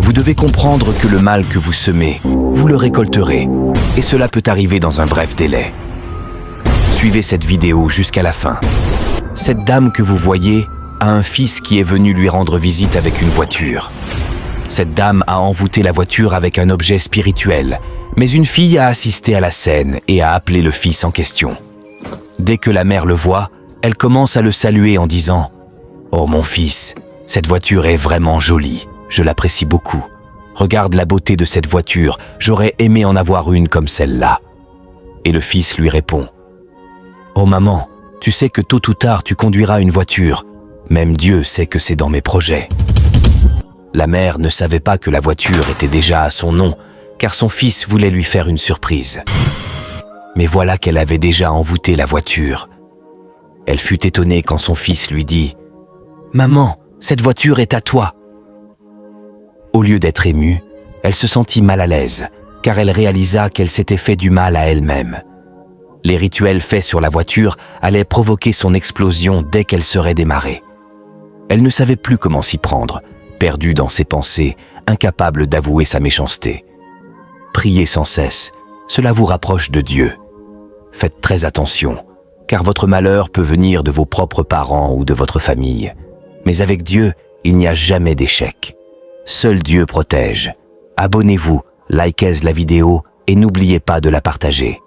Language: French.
Vous devez comprendre que le mal que vous semez, vous le récolterez, et cela peut arriver dans un bref délai. Suivez cette vidéo jusqu'à la fin. Cette dame que vous voyez a un fils qui est venu lui rendre visite avec une voiture. Cette dame a envoûté la voiture avec un objet spirituel, mais une fille a assisté à la scène et a appelé le fils en question. Dès que la mère le voit, elle commence à le saluer en disant « Oh mon fils, cette voiture est vraiment jolie, je l'apprécie beaucoup. Regarde la beauté de cette voiture, j'aurais aimé en avoir une comme celle-là. » Et le fils lui répond « Oh maman, tu sais que tôt ou tard tu conduiras une voiture, même Dieu sait que c'est dans mes projets. » La mère ne savait pas que la voiture était déjà à son nom, car son fils voulait lui faire une surprise. Mais voilà qu'elle avait déjà envoûté la voiture. Elle fut étonnée quand son fils lui dit « Maman, cette voiture est à toi !» Au lieu d'être émue, elle se sentit mal à l'aise, car elle réalisa qu'elle s'était fait du mal à elle-même. Les rituels faits sur la voiture allaient provoquer son explosion dès qu'elle serait démarrée. Elle ne savait plus comment s'y prendre, perdue dans ses pensées, incapable d'avouer sa méchanceté. Priez sans cesse, cela vous rapproche de Dieu. Faites très attention, car votre malheur peut venir de vos propres parents ou de votre famille. Mais avec Dieu, il n'y a jamais d'échec. Seul Dieu protège. Abonnez-vous, likez la vidéo et n'oubliez pas de la partager.